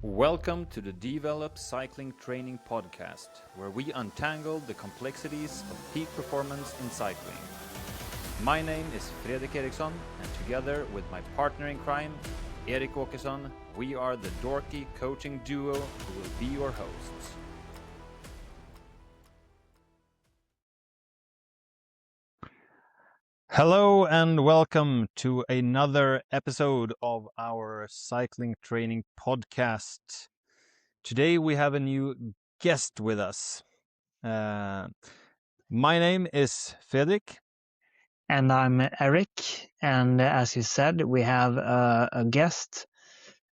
Welcome to the D-VELO-P Cycling Training Podcast, where we untangle the complexities of peak performance in cycling. My name is Fredrik Eriksson, and together with my partner in crime, Erik Åkesson, we are the dorky coaching duo who will be your hosts. Hello and welcome to another episode of our cycling training podcast. Today we have a new guest with us. My name is Fredrik. And I'm Eric. And as you said, we have a guest.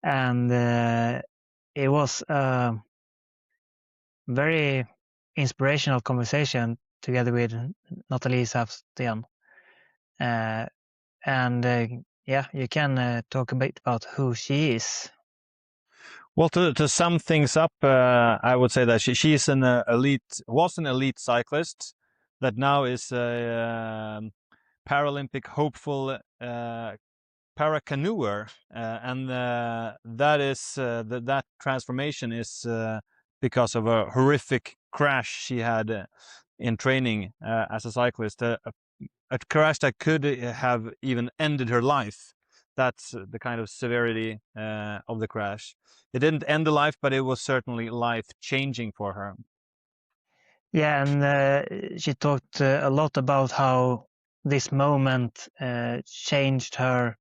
And it was a very inspirational conversation together with Nathalie Säfsten. You can talk a bit about who she is. Well, to sum things up, I would say that she's was an elite cyclist that now is a Paralympic hopeful paracanoer, and that transformation is because of a horrific crash she had in training as a cyclist, a crash that could have even ended her life. That's the kind of severity of the crash. It didn't end the life, but it was certainly life-changing for her. Yeah, and she talked a lot about how this moment changed her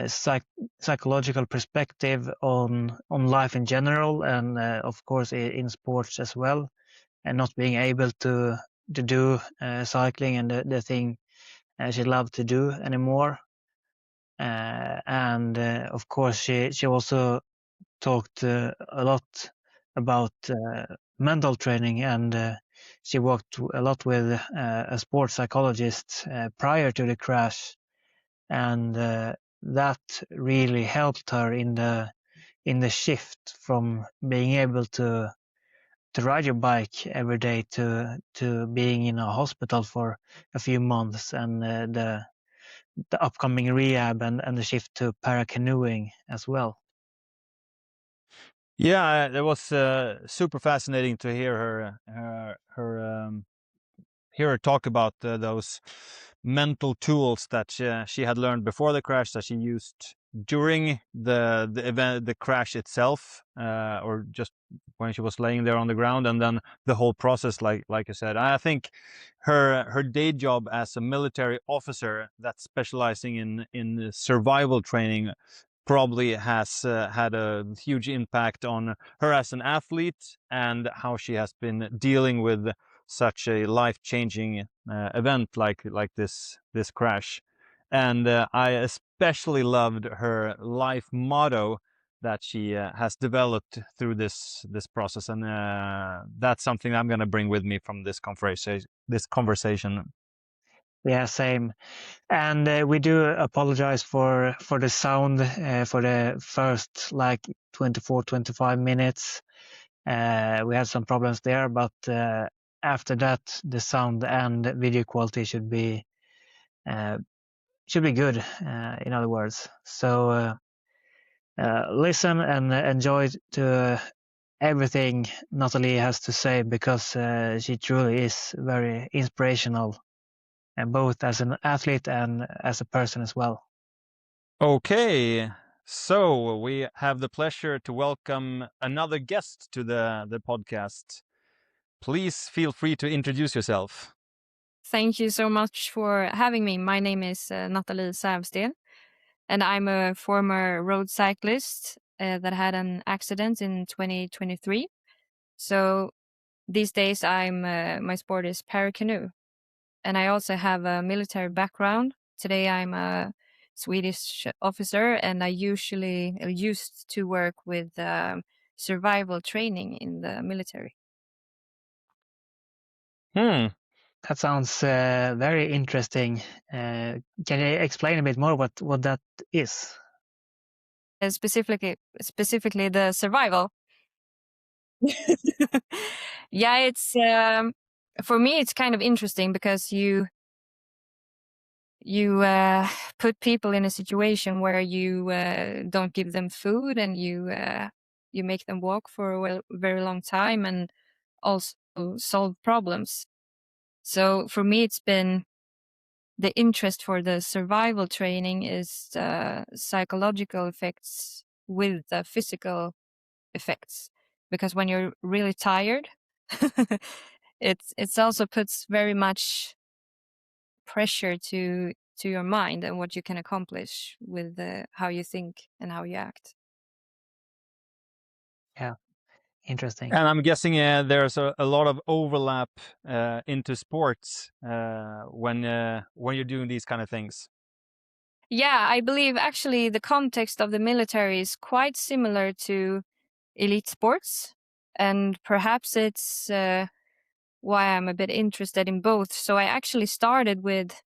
psychological perspective on life in general, and of course in sports as well, and not being able to do cycling and the thing she loved to do anymore. Of course she also talked a lot about mental training, and she worked a lot with a sports psychologist prior to the crash, and that really helped her in the shift from being able to ride your bike every day to being in a hospital for a few months, and the upcoming rehab and the shift to paracanoeing as well. Yeah, it was super fascinating to hear her talk about those mental tools that she had learned before the crash, that she used during the event, the crash itself, or just when she was laying there on the ground, and then the whole process, like you said. I think her day job as a military officer that's specializing in survival training probably has had a huge impact on her as an athlete, and how she has been dealing with such a life-changing event like this crash. And I especially loved her life motto that she has developed through this process, and that's something I'm going to bring with me from this conversation. Yeah, same. And we do apologize for the sound for the first 24-25 minutes. We had some problems there, but after that the sound and video quality should be good, in other words. So listen and enjoy to everything Nathalie has to say, because she truly is very inspirational, both as an athlete and as a person as well. Okay, so we have the pleasure to welcome another guest to the podcast. Please feel free to introduce yourself. Thank you so much for having me. My name is Nathalie Säfsten, and I'm a former road cyclist that had an accident in 2023. So these days my sport is paracanoe, and I also have a military background. Today I'm a Swedish officer, and I used to work with survival training in the military. That sounds very interesting. Can you explain a bit more what that is? Specifically the survival. Yeah, it's for me it's kind of interesting, because you put people in a situation where you don't give them food, and you you make them walk for a very long time and also solve problems. So for me, it's been the interest for the survival training is psychological effects with the physical effects, because when you're really tired, it's also puts very much pressure to your mind and what you can accomplish with how you think and how you act. Yeah, interesting. And I'm guessing there's a lot of overlap into sports when you're doing these kind of things. Yeah, I believe actually the context of the military is quite similar to elite sports, and perhaps it's why I'm a bit interested in both. So I actually started with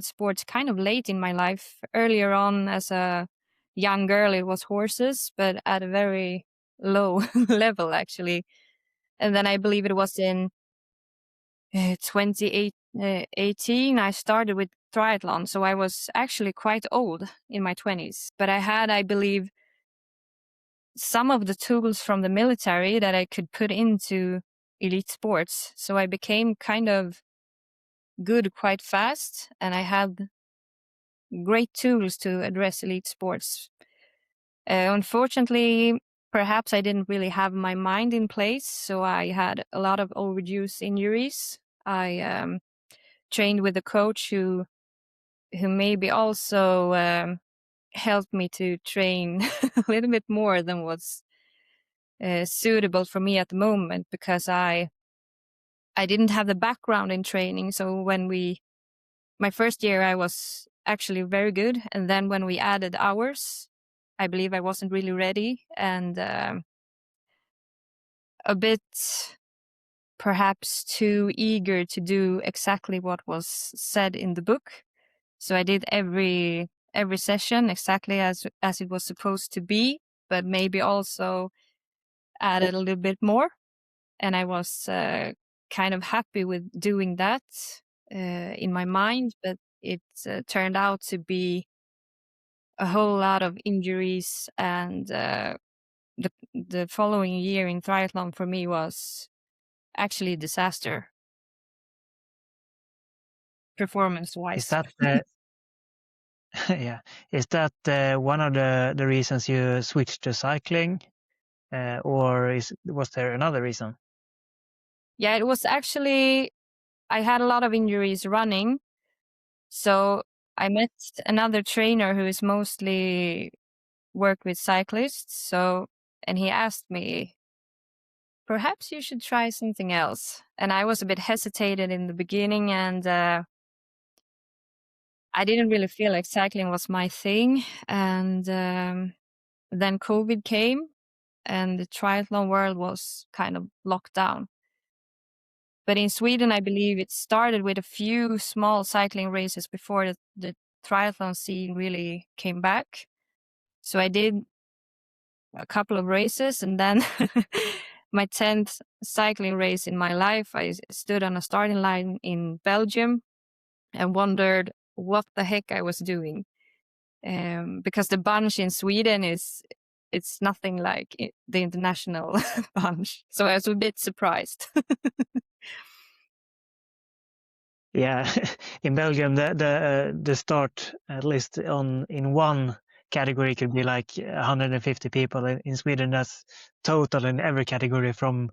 sports kind of late in my life. Earlier on, as a young girl, it was horses, but at a very low level actually. And then I believe it was in 2018 I started with triathlon, so I was actually quite old in my 20s. But I had, I believe, some of the tools from the military that I could put into elite sports. So I became kind of good quite fast, and I had great tools to address elite sports. Unfortunately, perhaps I didn't really have my mind in place, so I had a lot of overuse injuries. I trained with a coach who maybe also helped me to train a little bit more than was suitable for me at the moment, because I didn't have the background in training. So my first year I was actually very good, and then when we added hours, I believe I wasn't really ready, and a bit perhaps too eager to do exactly what was said in the book. So I did every session exactly as it was supposed to be, but maybe also added a little bit more. And I was kind of happy with doing that in my mind, but it turned out to be a whole lot of injuries, and the following year in triathlon for me was actually a disaster, performance-wise. Is that yeah? Is that one of the reasons you switched to cycling, or was there another reason? Yeah, it was actually, I had a lot of injuries running, so I met another trainer who is mostly worked with cyclists. So, and he asked me, perhaps you should try something else. And I was a bit hesitated in the beginning, and I didn't really feel like cycling was my thing. And then COVID came, and the triathlon world was kind of locked down. But in Sweden, I believe it started with a few small cycling races before the triathlon scene really came back. So I did a couple of races, and then my 10th cycling race in my life, I stood on a starting line in Belgium and wondered what the heck I was doing. Because the bunch in Sweden it's nothing like the international bunch. So I was a bit surprised. Yeah, in Belgium, the start, at least in one category, could be like 150 people. In Sweden, that's total in every category, from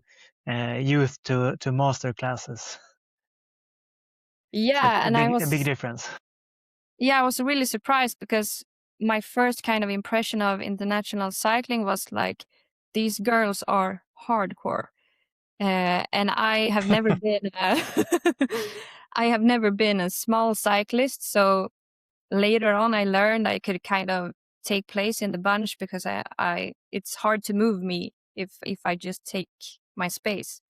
youth to master classes. Yeah, So and a big difference. Yeah, I was really surprised, because my first kind of impression of international cycling was like, these girls are hardcore. And I have never been I have never been a small cyclist. So later on, I learned I could kind of take place in the bunch, because I it's hard to move me if I just take my space.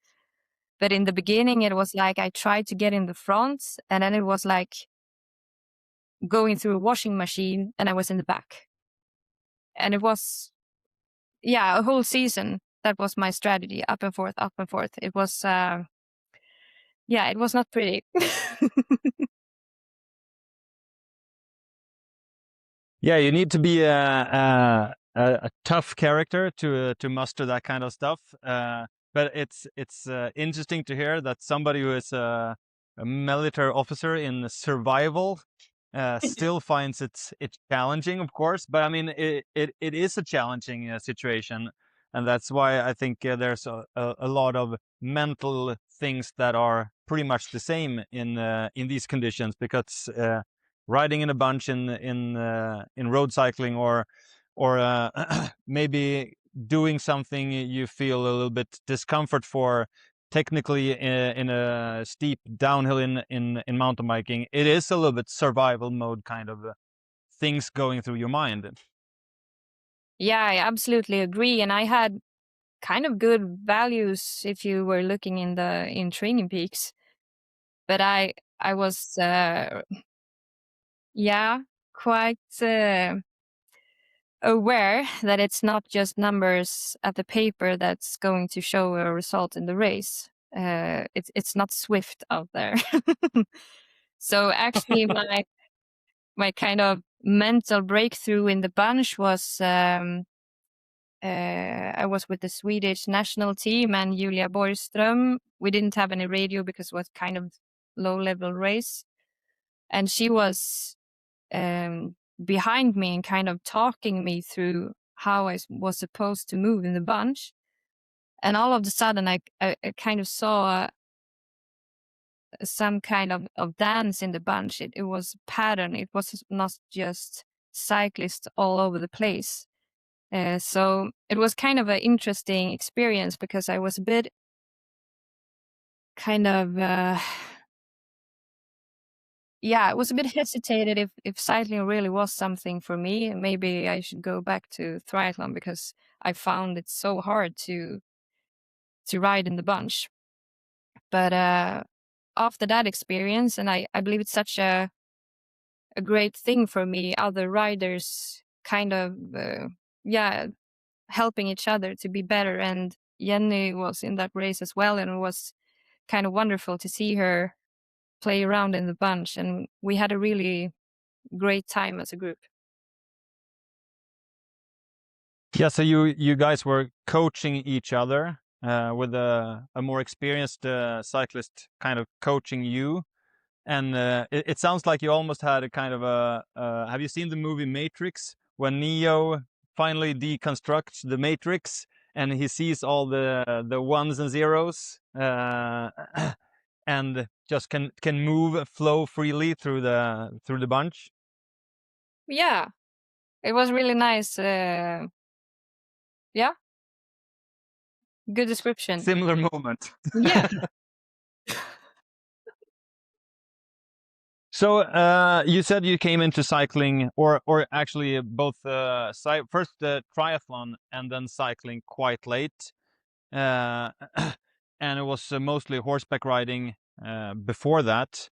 But in the beginning, it was like I tried to get in the front, and then it was like going through a washing machine, and I was in the back. And it was, yeah, a whole season. That was my strategy, up and forth, up and forth. It was, yeah, it was not pretty. Yeah, you need to be a tough character to muster that kind of stuff. But it's interesting to hear that somebody who is a military officer in survival still finds it challenging, of course. But I mean, it is a challenging situation, and that's why I think there's a lot of mental things that are pretty much the same in these conditions, because riding in a bunch in road cycling, or maybe doing something you feel a little bit discomfort for technically in a steep downhill in mountain biking, it is a little bit survival mode kind of things going through your mind. Yeah, I absolutely agree. And I had kind of good values if you were looking in Training Peaks. But I was yeah, quite aware that it's not just numbers at the paper that's going to show a result in the race. It's not Swift out there. So actually, my kind of mental breakthrough in the bunch was I was with the Swedish national team and Julia Borgström. We didn't have any radio because it was kind of low-level race, and she was behind me and kind of talking me through how I was supposed to move in the bunch. And all of a sudden, I kind of saw some kind of dance in the bunch. It was a pattern. It was not just cyclists all over the place. So it was kind of an interesting experience, because I was a bit kind of I was a bit hesitated if cycling really was something for me. Maybe I should go back to triathlon, because I found it so hard to ride in the bunch. But after that experience, and I believe it's such a great thing for me, other riders kind of helping each other to be better. And Jenny was in that race as well, and it was kind of wonderful to see her play around in the bunch, and we had a really great time as a group. Yeah, so you guys were coaching each other with a more experienced cyclist kind of coaching you, and it sounds like you almost had a kind of a have you seen the movie Matrix, when Neo finally deconstructs the Matrix and he sees all the ones and zeros and just can flow freely through the bunch? Yeah, it was really nice. Yeah, good description. Similar moment. Yeah. So you said you came into cycling, or actually both first triathlon and then cycling quite late, and it was mostly horseback riding before that.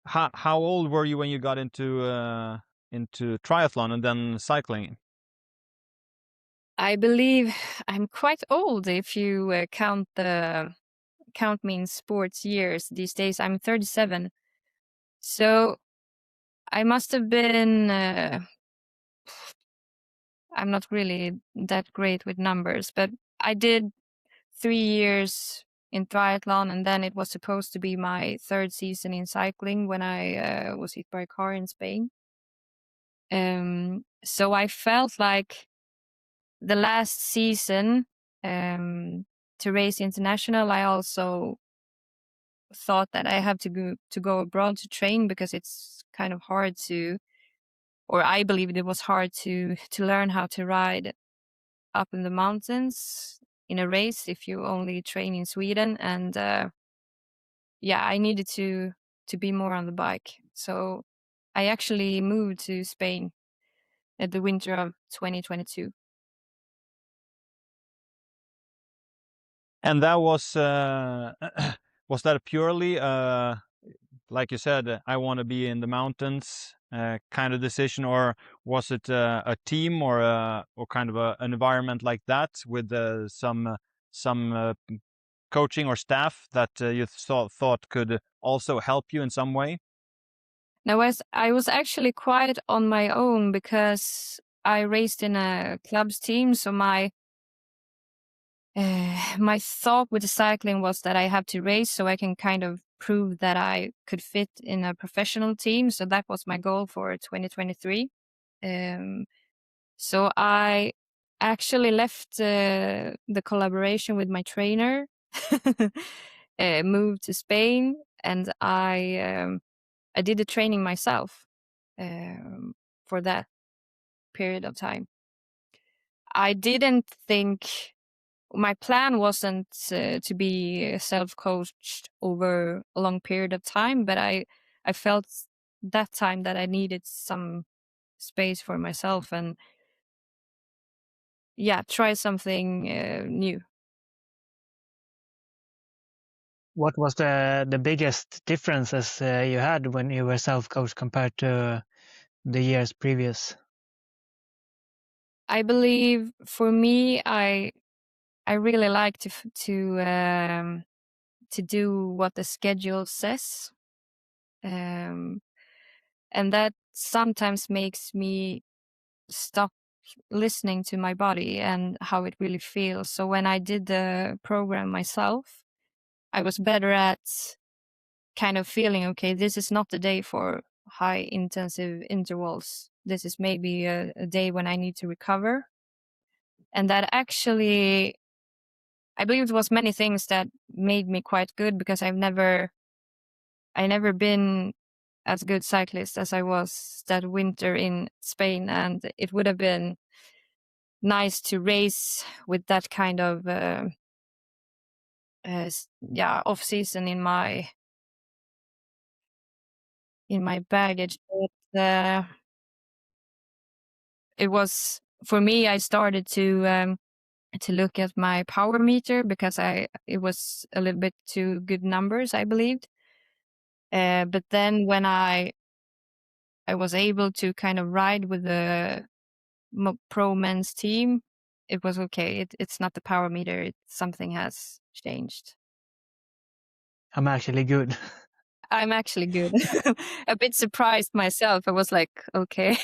How old were you when you got into triathlon and then cycling? I believe I'm quite old if you count me in sports years. These days I'm 37, so I must have been. I'm not really that great with numbers, but I did 3 years in triathlon, and then it was supposed to be my third season in cycling when I was hit by a car in Spain. So I felt like the last season to race international, I also thought that I have to go abroad to train, because it's kind of hard to, or I believe it was hard to learn how to ride up in the mountains in a race if you only train in Sweden. And I needed to be more on the bike. So I actually moved to Spain at the winter of 2022. And that was was that purely like you said, I want to be in the mountains kind of decision, or was it a team or kind of an environment like that with some coaching or staff that you thought could also help you in some way? Now, I was actually quite on my own, because I raced in a club's team, so my thought with the cycling was that I have to race so I can kind of prove that I could fit in a professional team. So that was my goal for 2023. So I actually left the collaboration with my trainer, moved to Spain, and I did the training myself for that period of time. I didn't think my plan wasn't to be self-coached over a long period of time, but I felt that time that I needed some space for myself and try something new. What was the biggest differences you had when you were self-coached compared to the years previous? I believe for me, I really like to do what the schedule says, and that sometimes makes me stop listening to my body and how it really feels. So when I did the program myself, I was better at kind of feeling, okay, this is not the day for high intensive intervals. This is maybe a day when I need to recover. And that actually, I believe it was many things that made me quite good, because I never been as good cyclist as I was that winter in Spain, and it would have been nice to race with that kind of off season in my baggage. But it was, for me, I started to look at my power meter, because it was a little bit too good numbers, I believed. But then when I was able to kind of ride with the pro men's team, it was okay. It's not the power meter. Something has changed. I'm actually good. I'm actually good. A bit surprised myself. I was like, okay.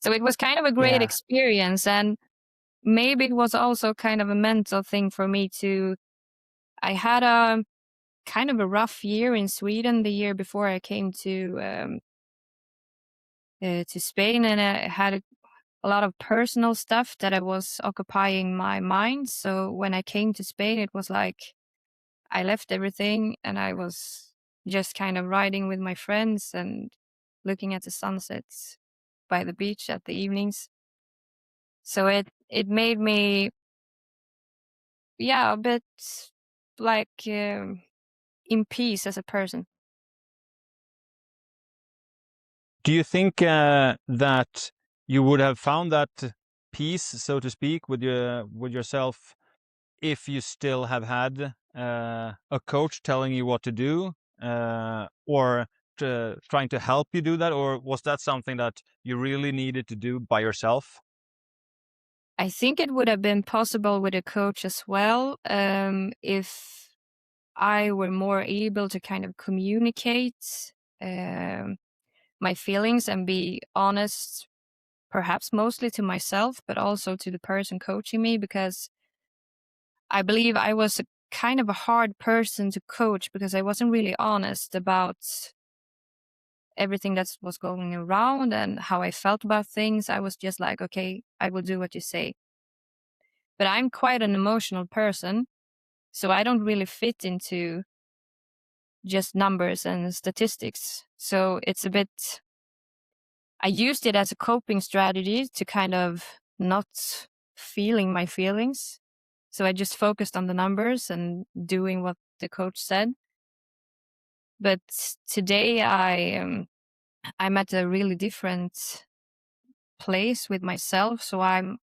So it was kind of a great experience, and maybe it was also kind of a mental thing for me too. I had a kind of a rough year in Sweden the year before I came to Spain, and I had a lot of personal stuff that I was occupying my mind. So when I came to Spain, it was like I left everything and I was just kind of riding with my friends and looking at the sunsets by the beach at the evenings. So it made me, a bit like in peace as a person. Do you think that you would have found that peace, so to speak, with yourself, if you still have had a coach telling you what to do, or trying to help you do that, or was that something that you really needed to do by yourself? I think it would have been possible with a coach as well, if I were more able to kind of communicate my feelings and be honest, perhaps mostly to myself, but also to the person coaching me, because I believe I was a kind of a hard person to coach, because I wasn't really honest about everything that was going around and how I felt about things. I was just like, okay, I will do what you say. But I'm quite an emotional person, so I don't really fit into just numbers and statistics. So it's a bit, I used it as a coping strategy to kind of not feeling my feelings. So I just focused on the numbers and doing what the coach said. But today I'm at a really different place with myself. So I'm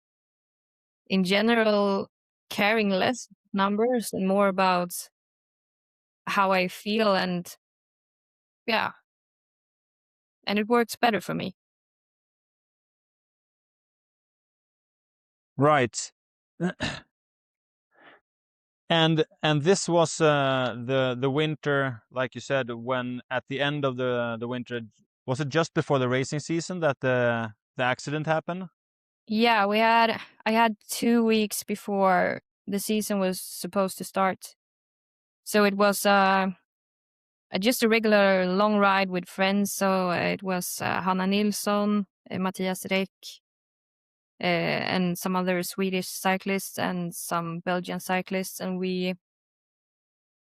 in general caring less numbers and more about how I feel, and it works better for me. Right. And this was the winter, like you said, when at the end of the winter, was it just before the racing season that the accident happened? Yeah, I had 2 weeks before the season was supposed to start. So it was just a regular long ride with friends. So it was Hanna Nilsson, Mattias Räck, and some other Swedish cyclists and some Belgian cyclists. And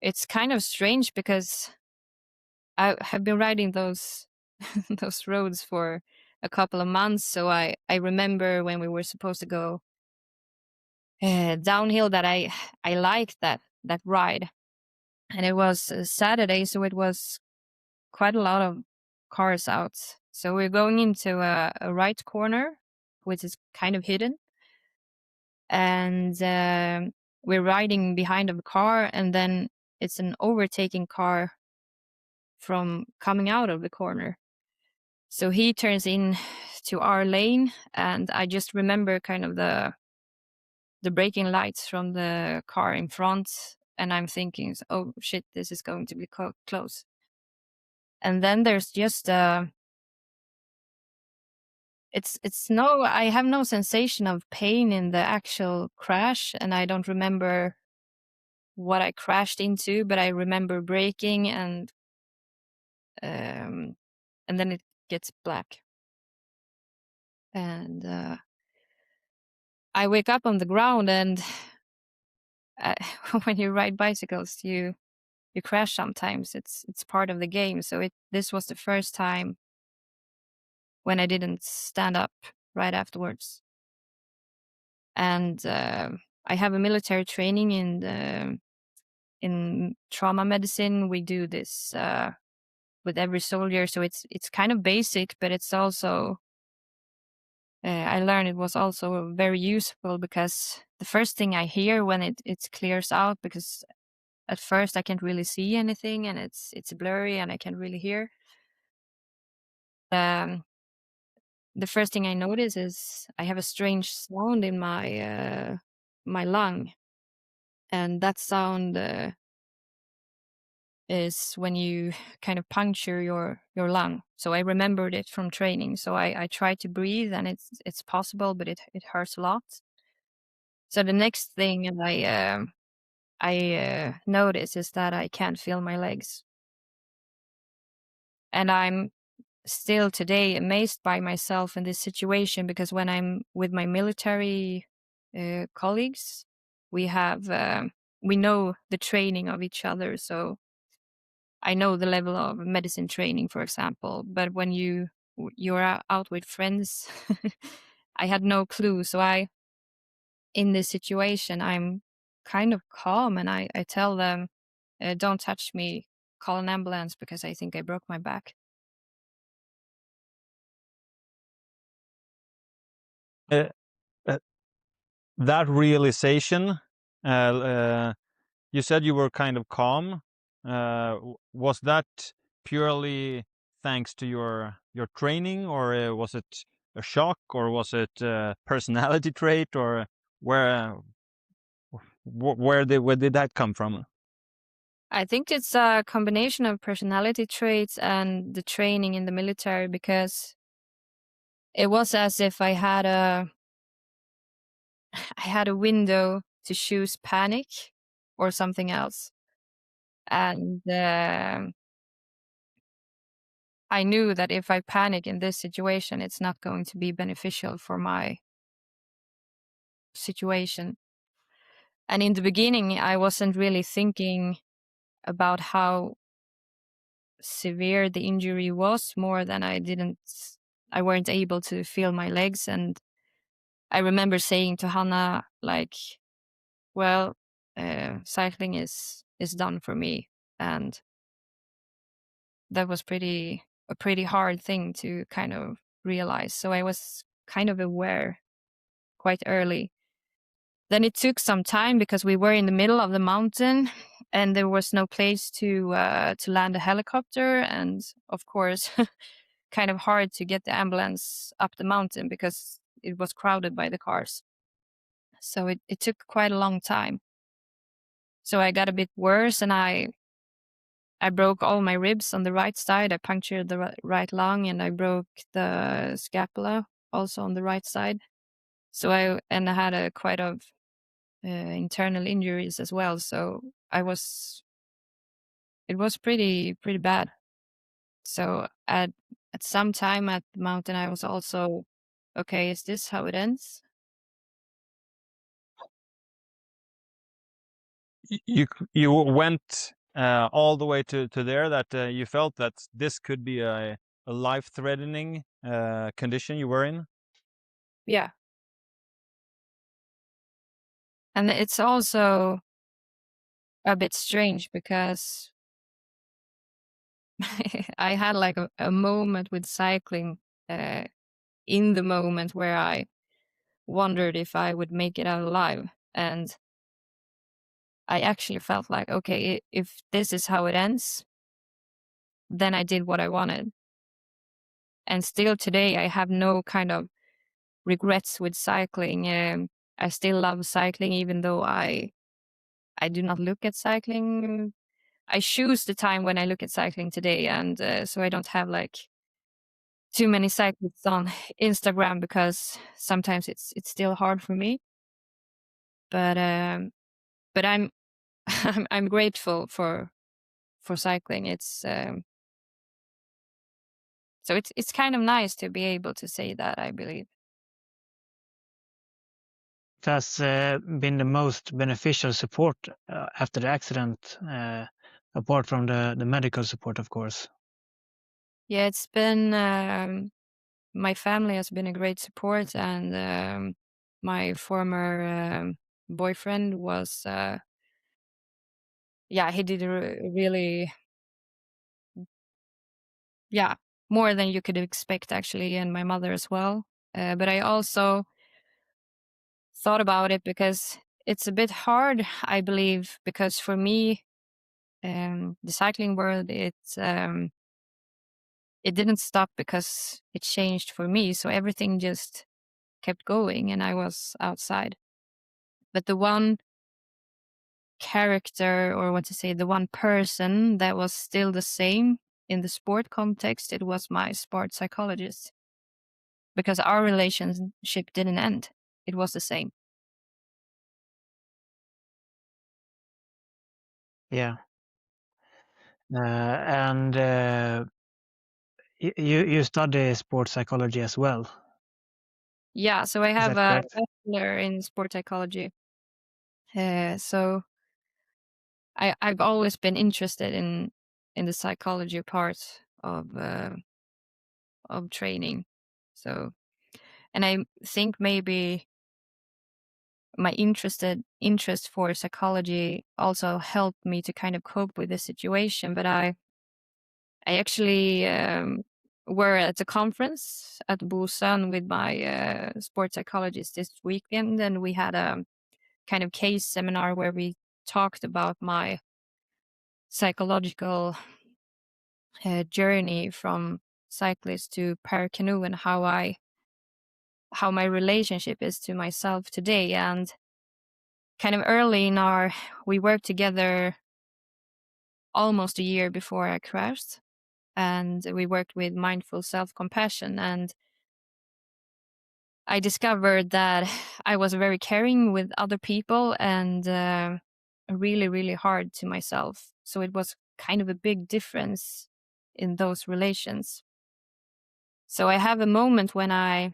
it's kind of strange because I have been riding those those roads for a couple of months. So I remember when we were supposed to go downhill that I liked that ride. And it was Saturday, so it was quite a lot of cars out. So we're going into a right corner, which is kind of hidden. And we're riding behind of a car, and then it's an overtaking car from coming out of the corner. So he turns in to our lane, and I just remember kind of the braking lights from the car in front, and I'm thinking, oh shit, this is going to be close. And then there's just I have no sensation of pain in the actual crash, and I don't remember what I crashed into, but I remember braking, and then it gets black. And I wake up on the ground, and when you ride bicycles, you crash sometimes. It's part of the game. So this was the first time when I didn't stand up right afterwards. And I have a military training in trauma medicine. We do this with every soldier, so it's kind of basic, but it's also I learned it was also very useful, because the first thing I hear when it clears out, because at first I can't really see anything, and it's blurry, and I can't really hear. The first thing I notice is I have a strange sound in my my lung, and that sound is when you kind of puncture your lung. So I remembered it from training. So I try to breathe, and it's possible, but it hurts a lot. So the next thing I notice is that I can't feel my legs. And I'm still today amazed by myself in this situation, because when I'm with my military colleagues, we know the training of each other. So I know the level of medicine training, for example, but when you're out with friends, I had no clue. So in this situation, I'm kind of calm, and I tell them, don't touch me, call an ambulance, because I think I broke my back. Uh, uh, that realization, you said you were kind of calm. Was that purely thanks to your training, or was it a shock, or was it a personality trait, or where did that come from? I think it's a combination of personality traits and the training in the military, because it was as if I had a window to choose panic or something else. And I knew that if I panic in this situation, it's not going to be beneficial for my situation. And in the beginning, I wasn't really thinking about how severe the injury was, more than I weren't able to feel my legs. And I remember saying to Hanna, like, well, cycling is done for me. And that was a pretty hard thing to kind of realize. So I was kind of aware quite early. Then it took some time, because we were in the middle of the mountain, and there was no place to land a helicopter, and of course, kind of hard to get the ambulance up the mountain because it was crowded by the cars. So it took quite a long time. So I got a bit worse, and I broke all my ribs on the right side. I punctured the right lung, and I broke the scapula, also on the right side. So I had a quite of internal injuries as well. So it was pretty bad. So at some time at the mountain, I was also, okay, is this how it ends? You went all the way to there that you felt that this could be a life-threatening condition you were in? Yeah. And it's also a bit strange because I had like a moment with cycling in the moment where I wondered if I would make it out alive. And I actually felt like, okay, if this is how it ends, then I did what I wanted. And still today, I have no kind of regrets with cycling. I still love cycling, even though I do not look at cycling. I choose the time when I look at cycling today, and so I don't have like too many cyclists on Instagram because sometimes it's still hard for me. But I'm I'm grateful for cycling. It's so it's kind of nice to be able to say that, I believe. It has been the most beneficial support after the accident, apart from the medical support, of course. Yeah, it's been my family has been a great support, and my former boyfriend was yeah, he did really more than you could expect, actually, and my mother as well. But I also thought about it because it's a bit hard, I believe, because for me, the cycling world, it didn't stop because it changed for me. So everything just kept going and I was outside. But the one character, or what to say, the one person that was still the same in the sport context, it was my sport psychologist. Because our relationship didn't end. It was the same. Yeah. And you study sports psychology as well. Yeah, so I Is have that a correct? bachelor in sport psychology. So I've always been interested in the psychology part of training. So, and I think maybe my interest for psychology also helped me to kind of cope with the situation. But I actually were at a conference at Busan with my sports psychologist this weekend, and we had a kind of case seminar where we talked about my psychological journey from cyclist to paracanoe and how my relationship is to myself today. And kind of early in we worked together almost a year before I crashed, and we worked with mindful self-compassion, and I discovered that I was very caring with other people and really, really hard to myself. So it was kind of a big difference in those relations. So I have a moment when I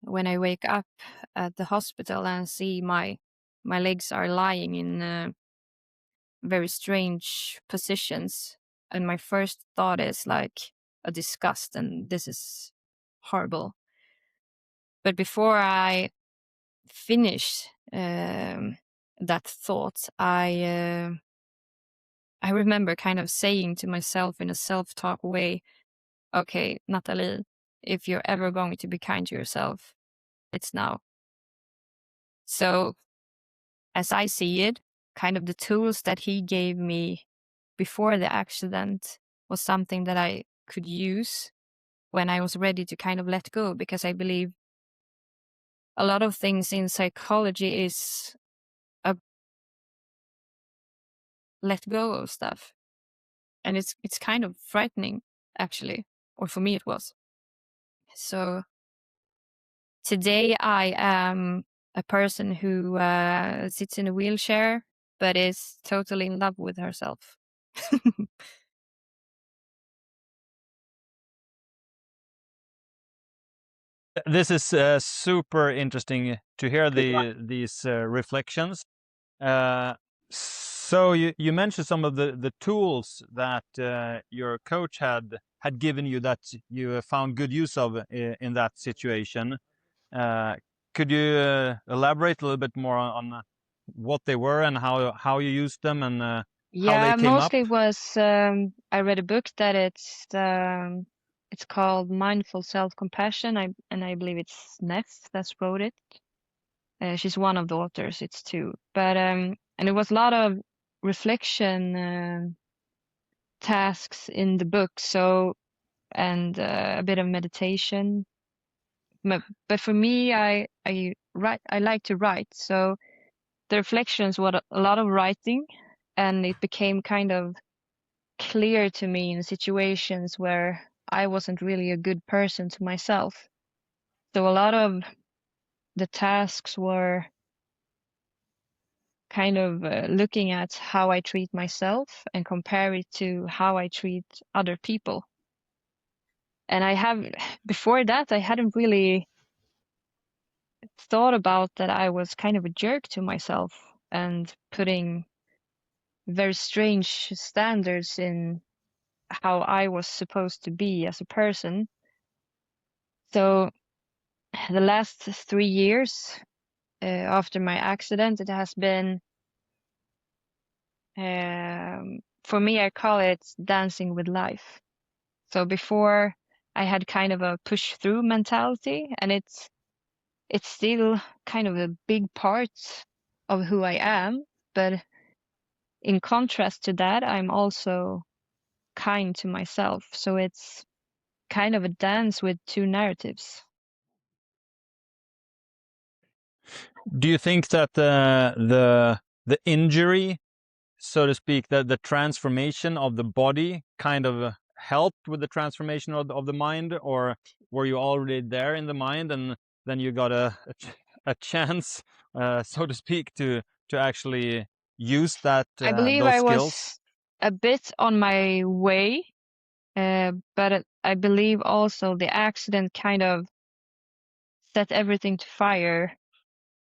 wake up at the hospital and see my legs are lying in very strange positions, and my first thought is like a disgust, and this is horrible. But before I finish that thought, I remember kind of saying to myself in a self-talk way, okay, Nathalie, if you're ever going to be kind to yourself, it's now. So as I see it, kind of the tools that he gave me before the accident was something that I could use when I was ready to kind of let go, because I believe a lot of things in psychology is a let go of stuff. And it's kind of frightening, actually, or for me it was. So today I am a person who sits in a wheelchair but is totally in love with herself. This is super interesting to hear these reflections. So you mentioned some of the tools that your coach had given you that you found good use of in that situation. Could you elaborate a little bit more on what they were and how you used them and how Yeah, they came up? mostly was I read a book that it's called Mindful Self-Compassion. I believe it's Neff that's wrote it. She's one of the authors. It's two, but and it was a lot of reflection tasks in the book. So and a bit of meditation. But for me, I like to write. So the reflections were a lot of writing, and it became kind of clear to me in situations where I wasn't really a good person to myself. So a lot of the tasks were kind of looking at how I treat myself and compare it to how I treat other people. And before that, I hadn't really thought about that I was kind of a jerk to myself and putting very strange standards in how I was supposed to be as a person. So the last 3 years after my accident, it has been, for me, I call it dancing with life. So before I had kind of a push through mentality, and it's still kind of a big part of who I am. But in contrast to that, I'm also kind to myself. So it's kind of a dance with two narratives. Do you think that the injury, so to speak, the transformation of the body kind of helped with the transformation of the mind, or were you already there in the mind and then you got a chance, so to speak, to actually use that I believe those I skills? was a bit on my way, but I believe also the accident kind of set everything to fire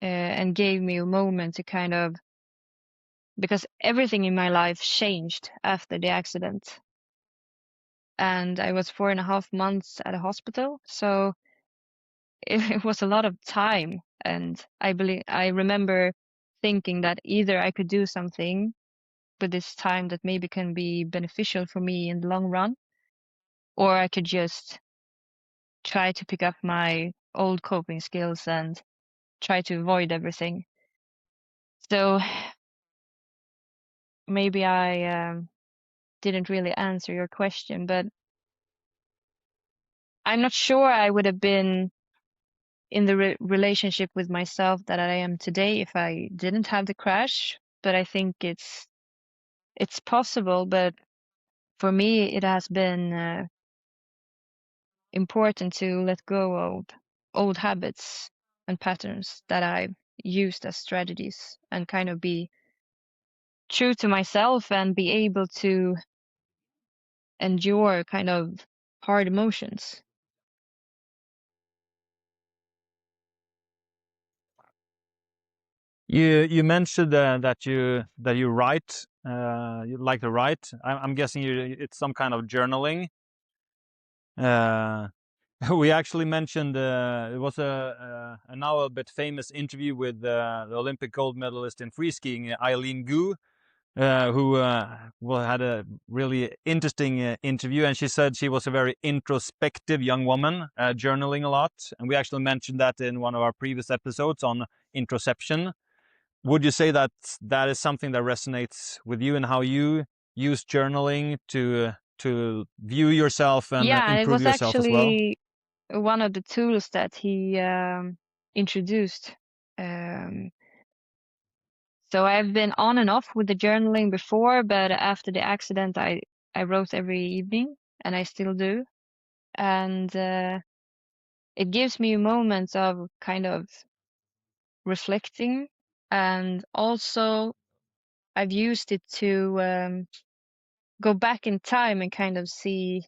and gave me a moment to kind of, because everything in my life changed after the accident. And I was 4.5 months at a hospital, so it was a lot of time. And I remember thinking that either I could do something with this time that maybe can be beneficial for me in the long run, or I could just try to pick up my old coping skills and try to avoid everything. So maybe I didn't really answer your question, but I'm not sure I would have been in the relationship with myself that I am today if I didn't have the crash. But I think it's possible. But for me, it has been important to let go of old habits and patterns that I've used as strategies and kind of be true to myself and be able to endure kind of hard emotions. You mentioned that you write, you like to write. I'm guessing it's some kind of journaling. We actually mentioned it was a now a bit famous interview with the Olympic gold medalist in free skiing, Eileen Gu, who had a really interesting interview, and she said she was a very introspective young woman, journaling a lot, and we actually mentioned that in one of our previous episodes on introspection. Would you say that that is something that resonates with you and how you use journaling to view yourself and Yeah, and it improve was yourself as well? actually one of the tools that he introduced. Um, so I've been on and off with the journaling before, but after the accident, I wrote every evening, and I still do. And it gives me moments of kind of reflecting, and also I've used it to go back in time and kind of see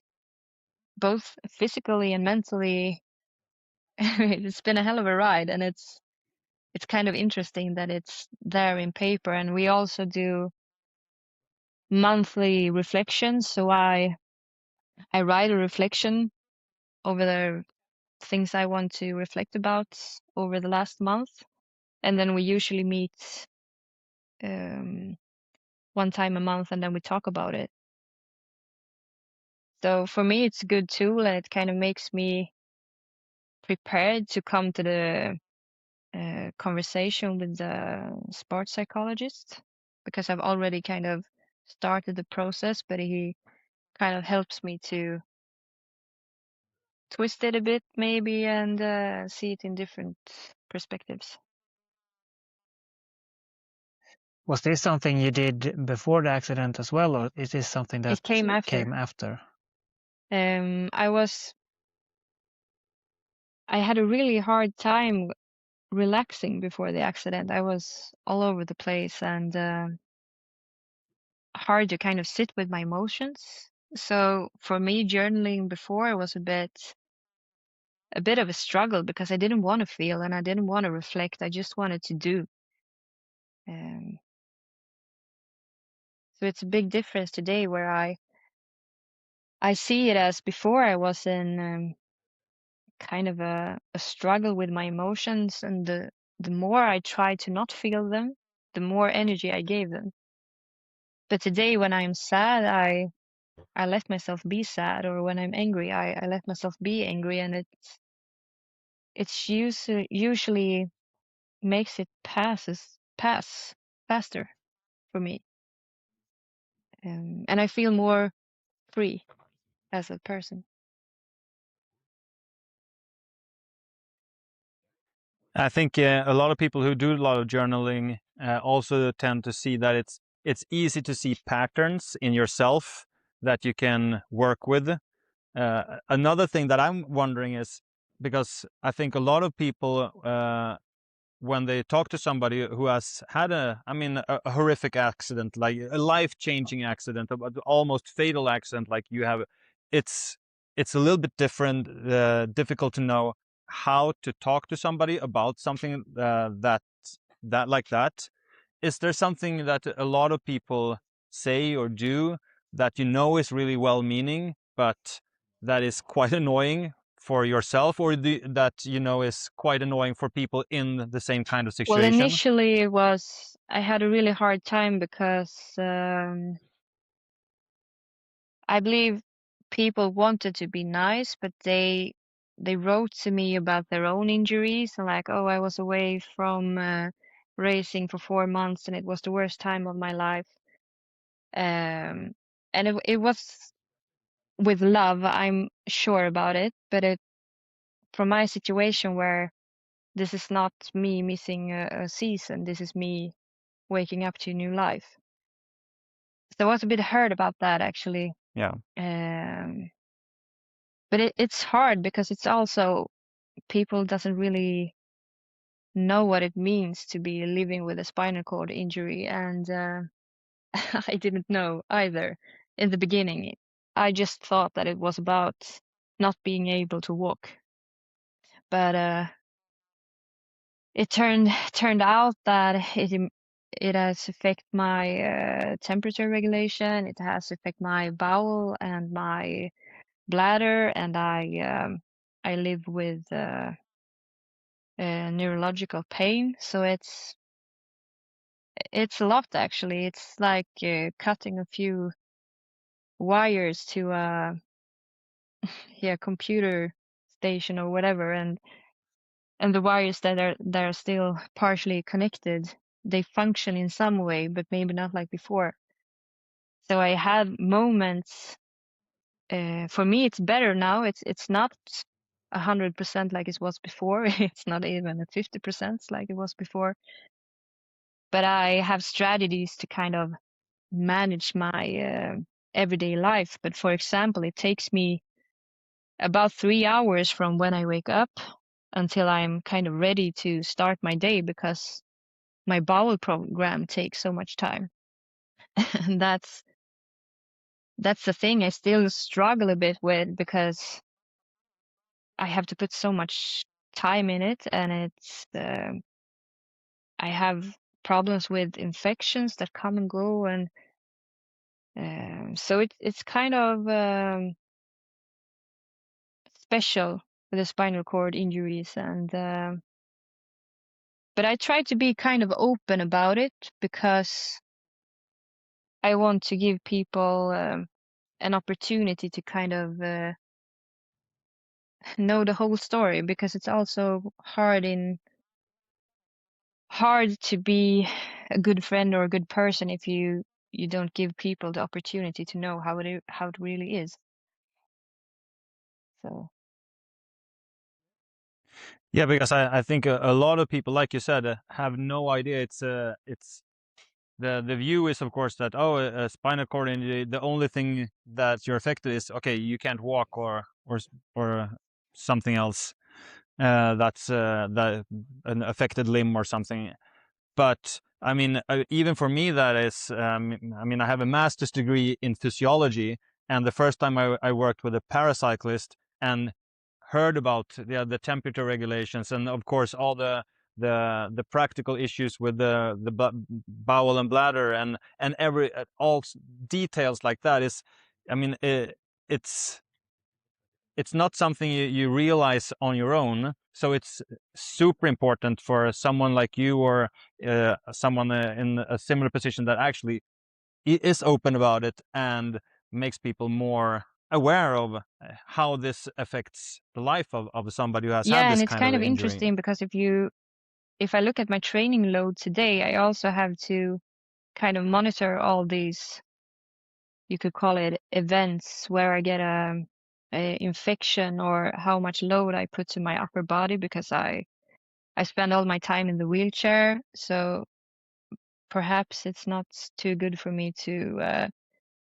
both physically and mentally. It's been a hell of a ride, and it's kind of interesting that it's there in paper. And we also do monthly reflections, so I write a reflection over the things I want to reflect about over the last month, and then we usually meet one time a month, and then we talk about it. So for me, it's a good tool, and it kind of makes me prepared to come to the conversation with the sports psychologist, because I've already kind of started the process, but he kind of helps me to twist it a bit maybe, and see it in different perspectives. Was this something you did before the accident as well, or is this something that It came after. I had a really hard time relaxing before the accident. I was all over the place, and hard to kind of sit with my emotions. So for me, journaling before was a bit of a struggle, because I didn't want to feel and I didn't want to reflect. I just wanted to do. So it's a big difference today, where I see it as before I was in kind of a struggle with my emotions, and the more I tried to not feel them, the more energy I gave them. But today, when I'm sad, I let myself be sad, or when I'm angry, I let myself be angry, and it's usually makes it pass faster for me, and I feel more free as a person. I think a lot of people who do a lot of journaling also tend to see that it's easy to see patterns in yourself that you can work with. Another thing that I'm wondering is, because I think a lot of people, when they talk to somebody who has had a horrific accident, like a life-changing accident, almost fatal accident, like you have, it's a little bit different, difficult to know how to talk to somebody about something that like that. Is there something that a lot of people say or do that is really well-meaning, but that is quite annoying for yourself, or that is quite annoying for people in the same kind of situation? Well, initially I had a really hard time, because I believe people wanted to be nice, but they wrote to me about their own injuries, and like, oh, I was away from racing for 4 months, and it was the worst time of my life. And it was with love, I'm sure about it, but from my situation, where this is not me missing a season, this is me waking up to a new life. So I was a bit hurt about that, actually. Yeah. But it's hard, because it's also, people doesn't really know what it means to be living with a spinal cord injury, and I didn't know either in the beginning. I just thought that it was about not being able to walk, but it turned out that it has affect my temperature regulation. It has affect my bowel and my bladder, and I live with neurological pain. So it's a lot, actually. It's like cutting a few wires to a computer station or whatever, and the wires that are still partially connected, they function in some way, but maybe not like before. So I had moments. For me, it's better now. It's not 100% like it was before. It's not even at 50% like it was before. But I have strategies to kind of manage my everyday life. But for example, it takes me about 3 hours from when I wake up until I'm kind of ready to start my day, because my bowel program takes so much time. And that's the thing I still struggle a bit with, because I have to put so much time in it, and it's I have problems with infections that come and go, and so it's kind of special with the spinal cord injuries, and but I try to be kind of open about it, because I want to give people an opportunity to kind of know the whole story, because it's also hard to be a good friend or a good person if you don't give people the opportunity to know how it really is. So Yeah, because I think a lot of people, like you said, have no idea. It's the view is, of course, that a spinal cord injury, the only thing that you're affected is, okay, you can't walk, or something else, that's that an affected limb or something. But I mean, even for me, that is, I mean, I have a master's degree in physiology, and the first time I worked with a paracyclist and heard about the temperature regulations, and of course all the practical issues with the bowel and bladder, and every all details like that, is, I mean, it's not something you realize on your own. So it's super important for someone like you, or someone in a similar position, that actually is open about it and makes people more aware of how this affects the life of somebody who has had yeah, and this it's kind of kind of injury. interesting, because if I look at my training load today, I also have to kind of monitor all these, you could call it events, where I get a infection, or how much load I put to my upper body, because I spend all my time in the wheelchair. So perhaps it's not too good for me to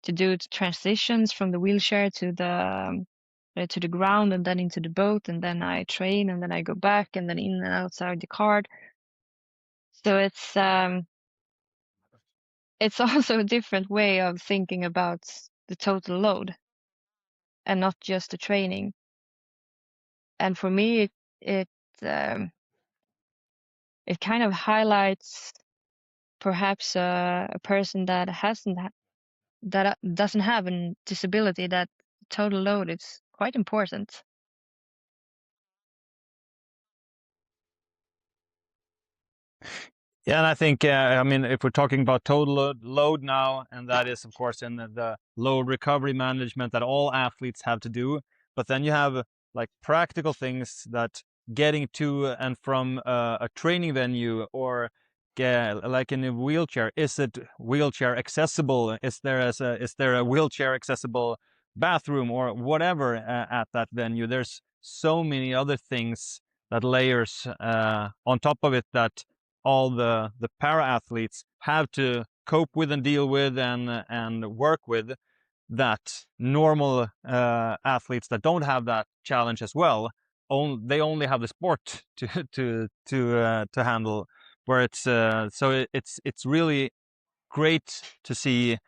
do transitions from the wheelchair to the ground, and then into the boat, and then I train, and then I go back, and then in and outside the cart. So it's also a different way of thinking about the total load, and not just the training. And for me, um, it kind of highlights perhaps a person that doesn't have a disability, that total load is quite important. Yeah, and I think, I mean, if we're talking about total load now, and that is, of course, in the load recovery management that all athletes have to do, but then you have like practical things, that getting to and from a training venue, or like in a wheelchair, is it wheelchair accessible? Is there a wheelchair accessible bathroom, or whatever, at that venue? There's so many other things, that layers on top of it, that all the para athletes have to cope with and deal with, and work with, that normal athletes that don't have that challenge as well, they only have the sport to handle. Where it's so it's really great to see,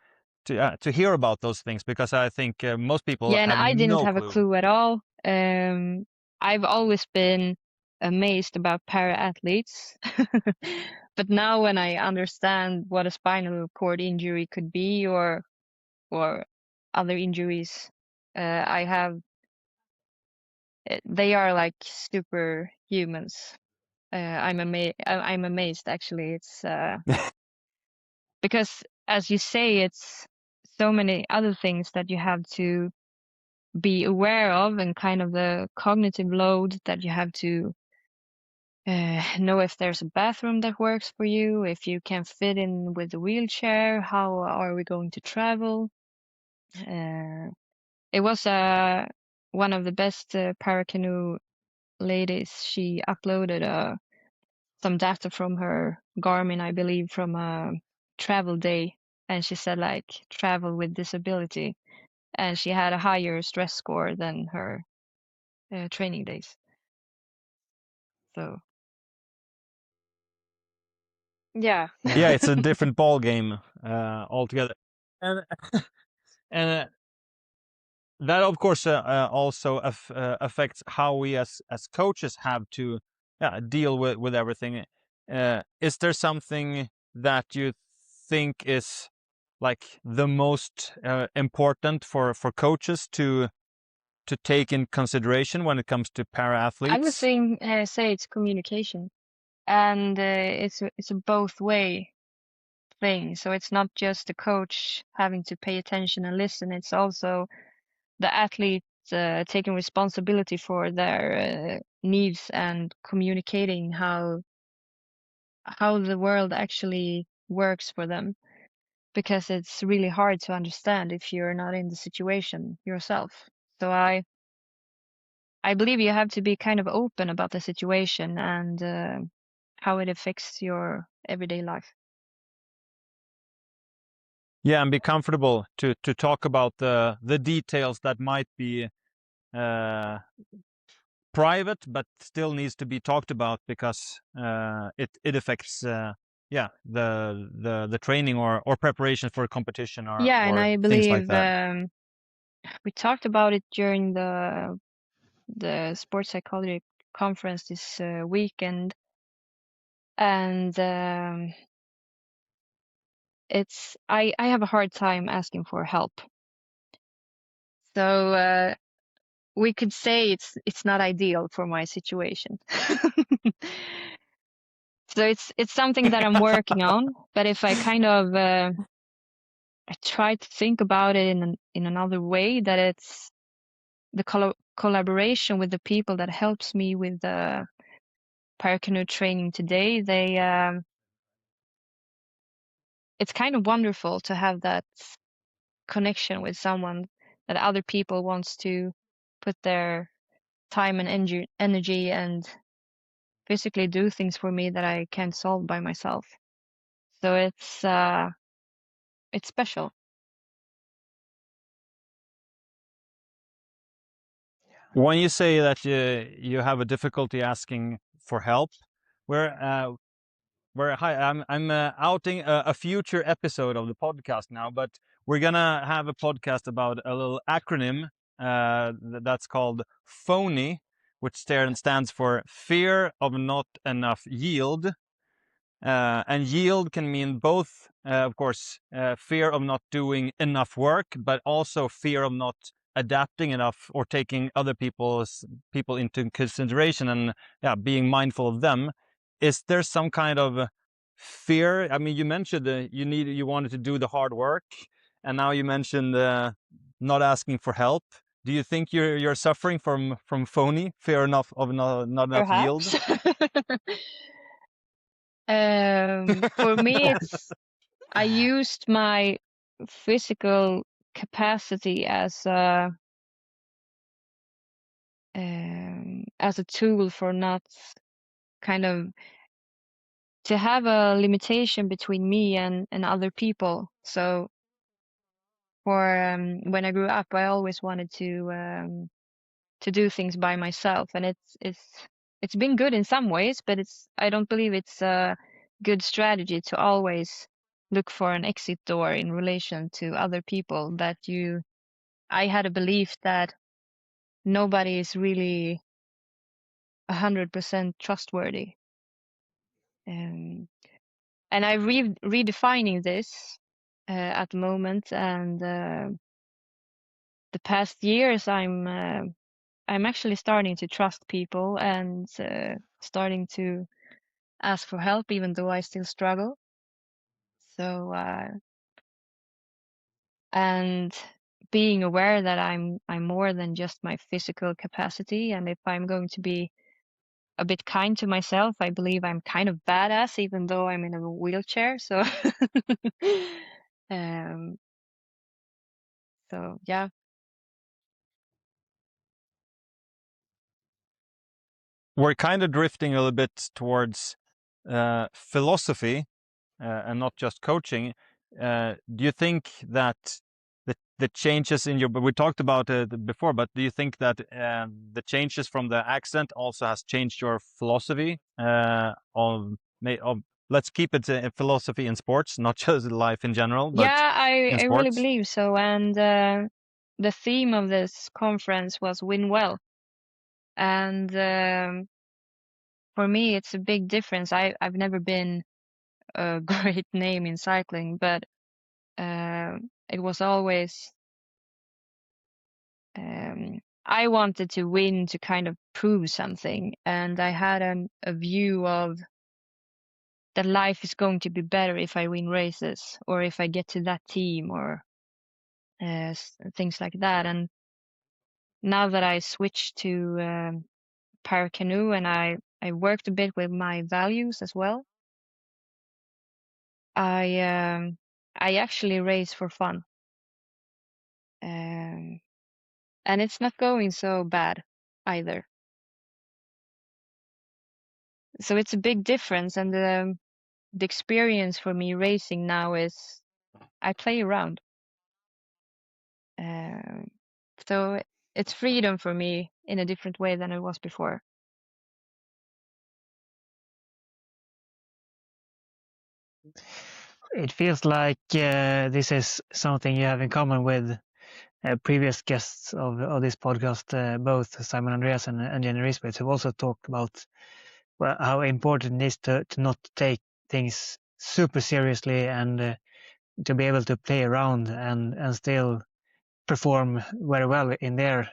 to hear about those things, because I think most people Yeah, and have I didn't no have a clue. clue at all. I've always been amazed about para athletes. But now when I understand what a spinal cord injury could be, or other injuries, I have, they are like superhumans. I'm amazed, actually. It's because, as you say, it's so many other things that you have to be aware of, and kind of the cognitive load that you have to know if there's a bathroom that works for you, if you can fit in with the wheelchair, how are we going to travel. It was one of the best paracanoe ladies. She uploaded some data from her Garmin, I believe, from a travel day, and she said, like, travel with disability, and she had a higher stress score than her training days. So yeah. Yeah, it's a different ball game altogether, and and that of course also affects how we as coaches have to deal with everything. Is there something that you think is like the most important for coaches to take in consideration when it comes to para I would athletes? say it's communication, and it's a both way thing. So it's not just the coach having to pay attention and listen. It's also the athlete taking responsibility for their needs and communicating how the world actually works for them, because it's really hard to understand if you're not in the situation yourself. So I believe you have to be kind of open about the situation and how it affects your everyday life. Yeah, and be comfortable to talk about the details that might be private, but still needs to be talked about because it affects the training or preparation for a competition or Yeah, and I things like believe that. we talked about it during the sports psychology conference this weekend, and it's I have a hard time asking for help. So we could say it's not ideal for my situation. So it's something that I'm working on. But if I kind of I try to think about it in another way, that it's the collaboration with the people that helps me with the paracanoe training today. It's kind of wonderful to have that connection with someone that other people wants to put their time and energy and physically do things for me that I can't solve by myself. So it's special. When you say that you have a difficulty asking for help, I'm outing a future episode of the podcast now, but we're gonna have a podcast about a little acronym that's called PHONY, which stands for fear of not enough yield. And yield can mean both, of course, fear of not doing enough work, but also fear of not adapting enough or taking other people into consideration and being mindful of them. Is there some kind of fear? I mean, you mentioned you wanted to do the hard work, and now you mentioned not asking for help. Do you think you're suffering from phony fear of not enough yield? Perhaps. For me, it's I used my physical capacity as a tool for not kind of to have a limitation between me and other people. So for when I grew up, I always wanted to do things by myself, and it's been good in some ways, but I don't believe it's a good strategy to always look for an exit door in relation to other people. I had a belief that nobody is really 100% trustworthy, and I'm redefining this at the moment, and the past years I'm actually starting to trust people and starting to ask for help, even though I still struggle. So and being aware that I'm more than just my physical capacity, and if I'm going to be a bit kind to myself, I believe I'm kind of badass, even though I'm in a wheelchair. So um, so yeah. We're kind of drifting a little bit towards philosophy and not just coaching. Do you think that the changes in your, but we talked about it before, but do you think that the changes from the accident also has changed your philosophy of let's keep it a philosophy in sports, not just life in general, but Yeah, in I really sports? believe so. And the theme of this conference was win well. And for me, it's a big difference. I've never been a great name in cycling, but it was always I wanted to win to kind of prove something, and I had a view of that life is going to be better if I win races or if I get to that team or things like that. And now that I switched to paracanoe and I worked a bit with my values as well, I actually race for fun. And it's not going so bad either. So it's a big difference, and the experience for me racing now is I play around. So it's freedom for me in a different way than it was before. It feels like this is something you have in common with previous guests of this podcast, both Simon Andreas and Jenny Risbeth, who also talked about how important it is to not take things super seriously and to be able to play around and still perform very well in their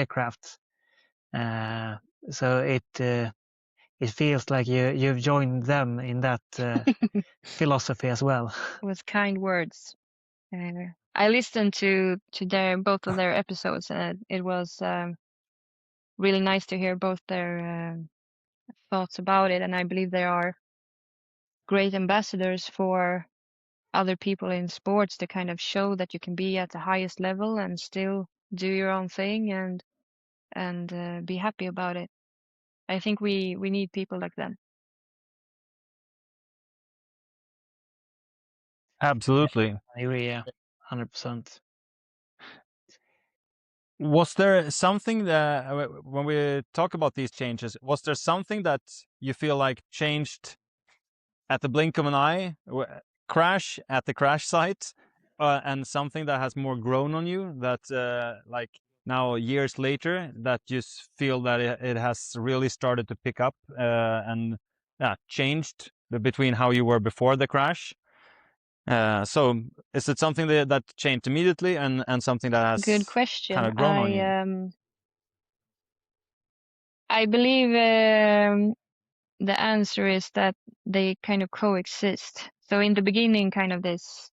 crafts. So it feels like you've joined them in that philosophy as well. With kind words. I listened to both of their episodes, and it was really nice to hear both their thoughts about it. And I believe they are great ambassadors for other people in sports to kind of show that you can be at the highest level and still do your own thing and be happy about it. I think we need people like them. Absolutely. I agree, yeah, 100%. Was there something that, when we talk about these changes, was there something that you feel like changed at the blink of an eye, crash at the crash site, and something that has more grown on you that like now years later that you feel that it has really started to pick up and changed between how you were before the crash? So is it something that changed immediately and something that has Good question. kind of grown on you? I believe the answer is that they kind of coexist. So in the beginning, kind of this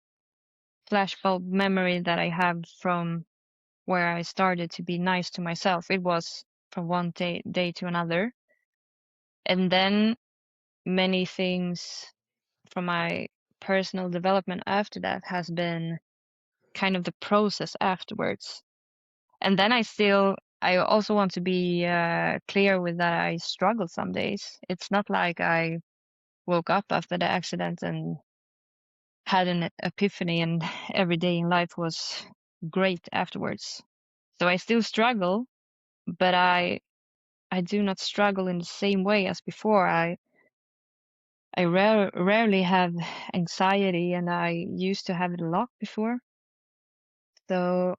flashbulb memory that I have from where I started to be nice to myself, it was from one day to another. And then many things from my personal development after that has been kind of the process afterwards. And then I also want to be clear with that I struggle some days. It's not like I woke up after the accident and had an epiphany and every day in life was great afterwards. So I still struggle, but I do not struggle in the same way as before. I rarely have anxiety, and I used to have it a lot before. So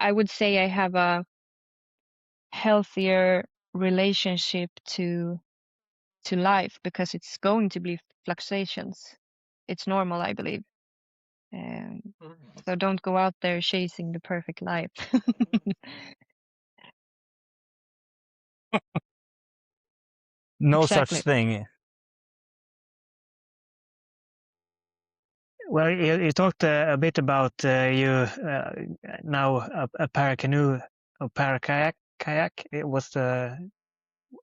I would say I have a healthier relationship to life because it's going to be fluctuations. It's normal, I believe. So don't go out there chasing the perfect life. No Exactly. such thing. Well, you talked a bit about you now a paracanoe or parakayak. It was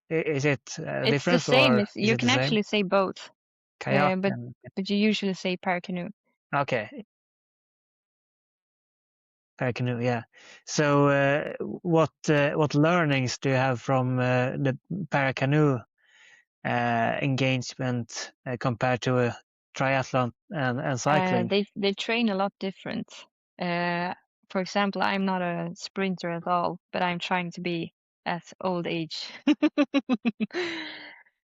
is it a It's the difference same. or It's, is you it the can same? actually say both, Kayak but and you usually say paracanoe. okay, paracanoe, yeah. So what learnings do you have from the paracanoe engagement compared to a triathlon and cycling? They train a lot different. For example, I'm not a sprinter at all, but I'm trying to be at old age.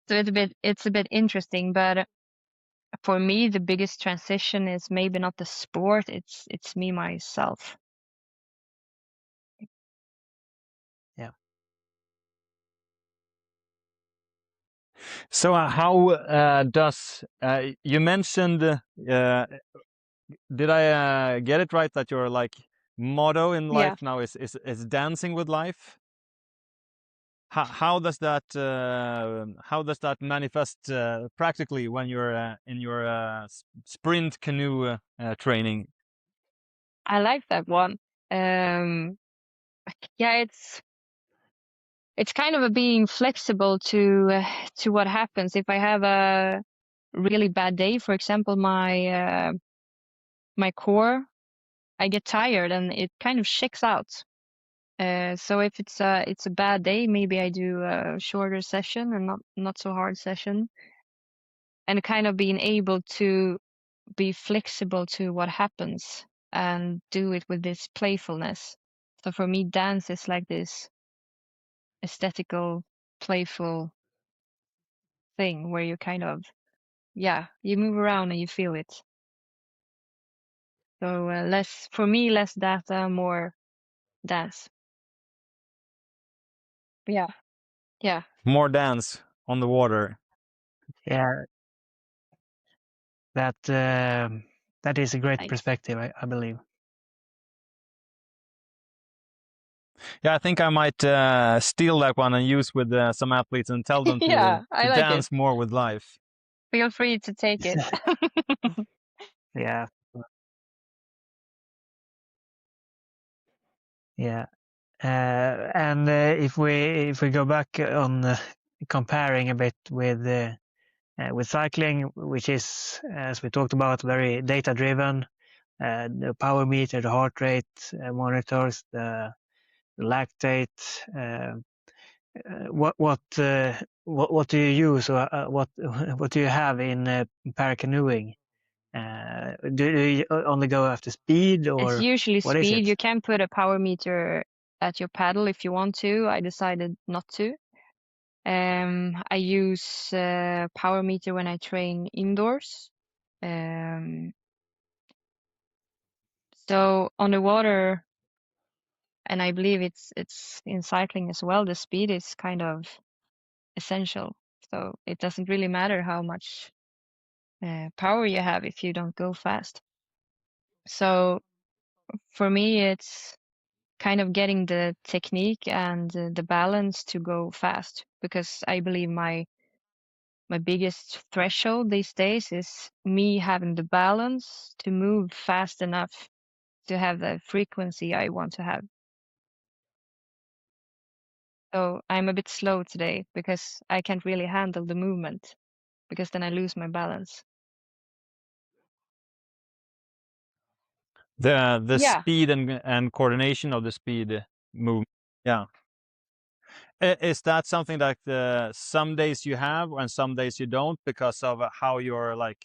So it's a bit interesting, but for me the biggest transition is maybe not the sport, it's me myself. So how does you mentioned? Did I get it right that your like motto in life Yeah. now is dancing with life? How does that manifest practically when you're in your sprint canoe training? I like that one. Yeah, it's kind of a being flexible to what happens if I have a really bad day. For example, my core, I get tired and it kind of checks out. So if it's a bad day, maybe I do a shorter session and not so hard session, and kind of being able to be flexible to what happens and do it with this playfulness. So for me, dance is like this aesthetical, playful thing where you kind of, you move around and you feel it. So for me, less data, more dance. Yeah. More dance on the water. Yeah, that is a great Nice. perspective, I believe. Yeah, I think I might steal that one and use with some athletes and tell them Yeah, I to like it. dance more with life. Feel free to take it. Yeah. Yeah. And if we go back on comparing a bit with cycling, which is, as we talked about, very data driven, the power meter, the heart rate monitors, the lactate. What do you use, or what do you have in paracanoeing? Do you only go after speed, or It's usually what is speed. it? You can put a power meter at your paddle if you want to. I decided not to. I use power meter when I train indoors. So on the water, and I believe it's in cycling as well, the speed is kind of essential. So it doesn't really matter how much power you have if you don't go fast. So for me, it's kind of getting the technique and the balance to go fast, because I believe my biggest threshold these days is me having the balance to move fast enough to have the frequency I want to have. So I'm a bit slow today because I can't really handle the movement, because then I lose my balance. The Yeah. speed and coordination of the speed move. Yeah. Is that something that some days you have and some days you don't, because of how you're like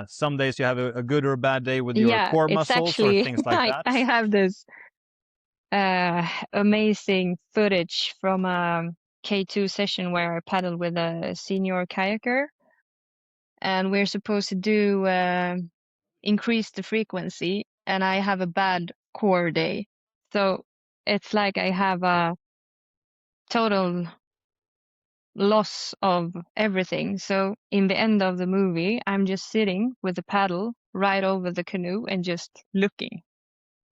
some days you have a good or a bad day with your Yeah, core it's muscles or actually things like that? I have this amazing footage from a K2 session where I paddled with a senior kayaker, and we're supposed to do increase the frequency, and I have a bad core day. So it's like I have a total loss of everything. So in the end of the movie, I'm just sitting with the paddle right over the canoe and just looking.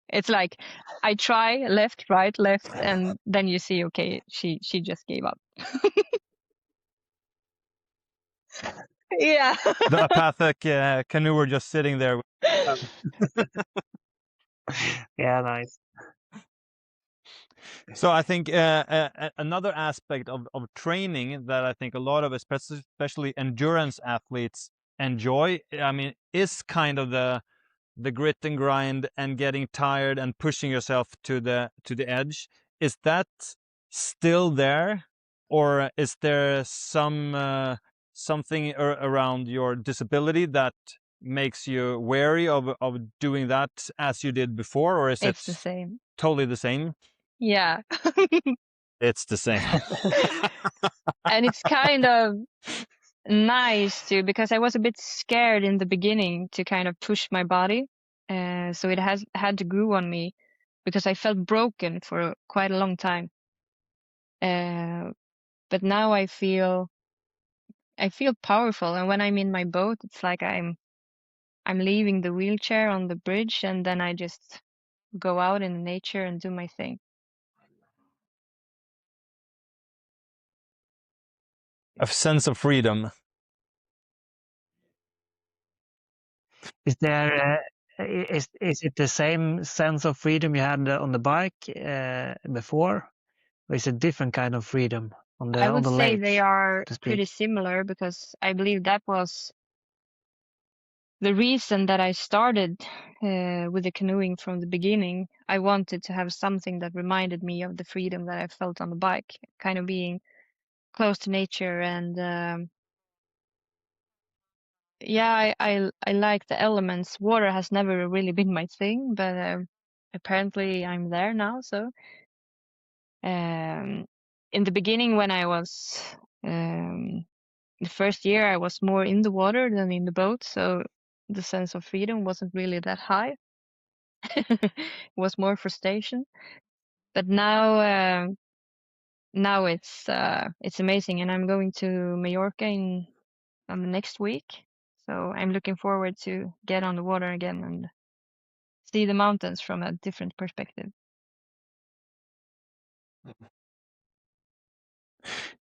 It's like I try left, right, left, and then you see, okay, she just gave up. Yeah. The apathic canoer just sitting there. Yeah, nice. So I think another aspect of training that I think a lot of especially endurance athletes enjoy, I mean, is kind of the grit and grind and getting tired and pushing yourself to the edge. Is that still there, or is there some something around your disability that makes you wary of doing that as you did before, or is It's it the same. totally the same? Yeah. It's the same. And it's kind of nice too, because I was a bit scared in the beginning to kind of push my body. So it has had to grow on me because I felt broken for quite a long time. But now I feel powerful, and when I'm in my boat, it's like I'm leaving the wheelchair on the bridge, and then I just go out in nature and do my thing. A sense of freedom. Is there is it the same sense of freedom you had on the bike before, or is it different kind of freedom on the I would say lake, they are to speak? pretty similar, because I believe that was the reason that I started with the canoeing from the beginning. I wanted to have something that reminded me of the freedom that I felt on the bike, kind of being close to nature. And yeah, I like the elements. Water has never really been my thing, but apparently I'm there now. So in the beginning, when I was the first year, I was more in the water than in the boat, so the sense of freedom wasn't really that high. It was more frustration. But now it's amazing, and I'm going to Mallorca in next week. So I'm looking forward to get on the water again and see the mountains from a different perspective.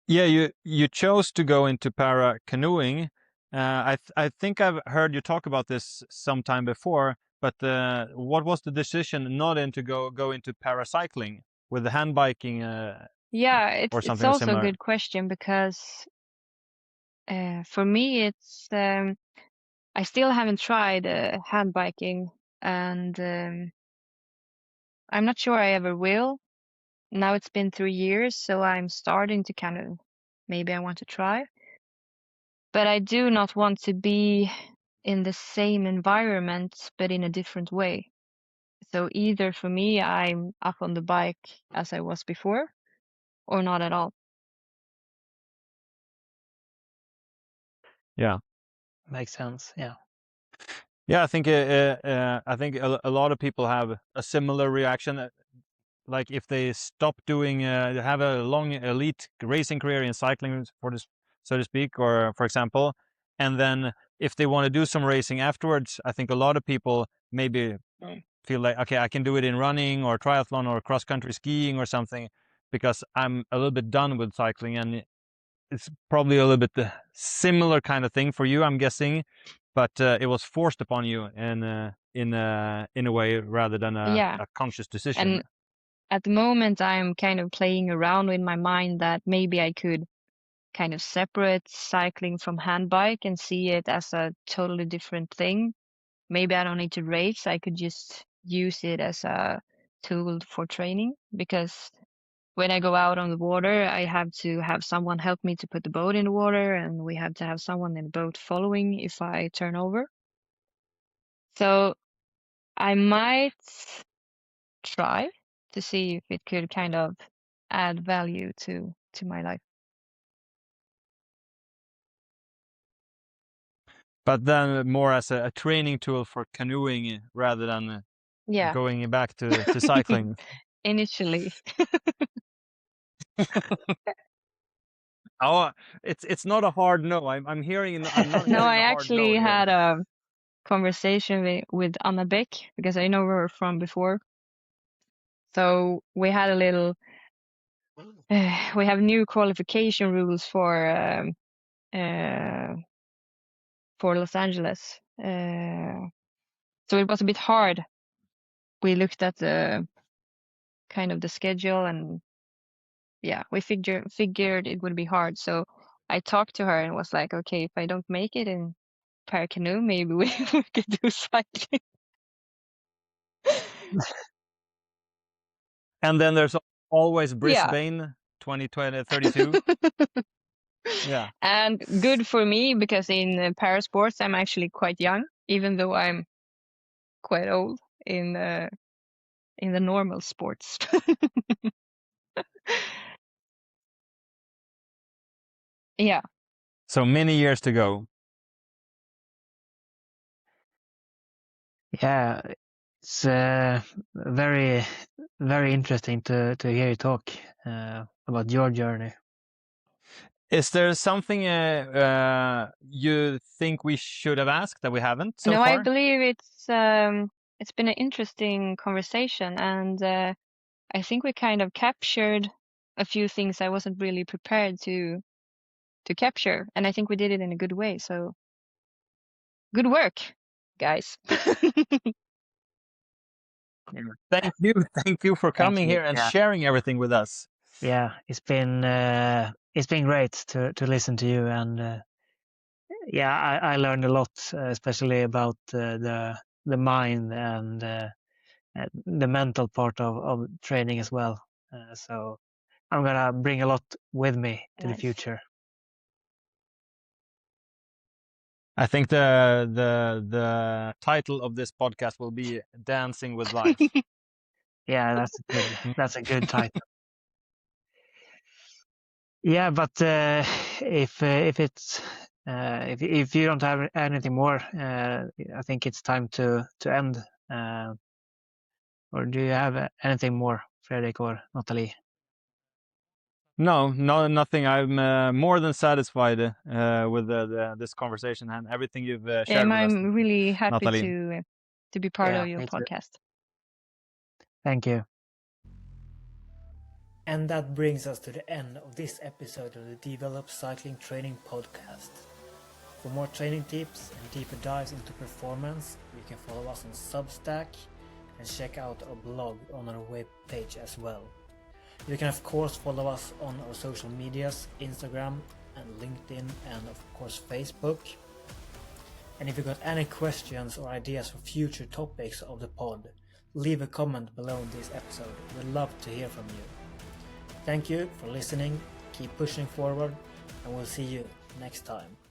Yeah, you chose to go into para canoeing. I think I've heard you talk about this sometime before, but what was the decision not into go into paracycling with the hand biking Yeah, or it's something also a similar? good question, because for me it's I still haven't tried hand biking, and I'm not sure I ever will. Now it's been 3 years, so I'm starting to kind of, maybe I want to try. But I do not want to be in the same environment, but in a different way. So either for me, I'm up on the bike as I was before, or not at all. Yeah. Makes sense. Yeah. Yeah, I think a lot of people have a similar reaction. Like if they stop doing, have a long elite racing career in cycling, so to speak, or for example, and then if they want to do some racing afterwards, I think a lot of people maybe feel like, okay, I can do it in running or triathlon or cross country skiing or something, because I'm a little bit done with cycling. And it's probably a little bit the similar kind of thing for you, I'm guessing, but it was forced upon you in a way rather than Yeah. a conscious decision. And at the moment, I'm kind of playing around with my mind that maybe I could kind of separate cycling from hand bike and see it as a totally different thing. Maybe I don't need to race. I could just use it as a tool for training, because when I go out on the water, I have to have someone help me to put the boat in the water, and we have to have someone in the boat following if I turn over. So I might try to see if it could kind of add value to my life. But then more as a training tool for canoeing rather than Yeah. going back to cycling. Initially. Oh, it's not a hard no. I'm hearing. I'm not No, hearing I a hard no actually here. had a conversation with Anna Beck, because I know where we're from before. So we had a little. We have new qualification rules for Los Angeles. So it was a bit hard. We looked at the kind of the schedule, and yeah, we figured it would be hard. So I talked to her and was like, okay, if I don't make it in paracanoe, maybe we could do cycling. And then there's always Yeah. Brisbane 2032. Yeah. And good for me, because in para sports I'm actually quite young, even though I'm quite old in the normal sports. Yeah. So many years to go. Yeah, it's very, very interesting to hear you talk about your journey. Is there something you think we should have asked that we haven't so No, far? I believe it's been an interesting conversation, and I think we kind of captured a few things I wasn't really prepared to capture, and I think we did it in a good way. So good work, guys. Thank you for coming here and sharing everything with us. Yeah, it's been great to listen to you, and yeah, I learned a lot, especially about the mind and the mental part of training as well. So I'm gonna bring a lot with me to the Nice. future. I think the title of this podcast will be Dancing with Life. Yeah, that's a good title. Yeah, but if it's if you don't have anything more, I think it's time to end. Or do you have anything more, Fredrik or Nathalie? No, nothing. I'm more than satisfied with this conversation and everything you've shared with us, I'm really happy Nathalie. to be part Yeah, of your me too. podcast. Thank you. And that brings us to the end of this episode of the D-VELO-P Cycling Training Podcast. For more training tips and deeper dives into performance, you can follow us on Substack and check out our blog on our webpage as well. You can of course follow us on our social medias, Instagram and LinkedIn, and of course Facebook. And if you've got any questions or ideas for future topics of the pod, leave a comment below this episode. We'd love to hear from you. Thank you for listening, keep pushing forward, and we'll see you next time.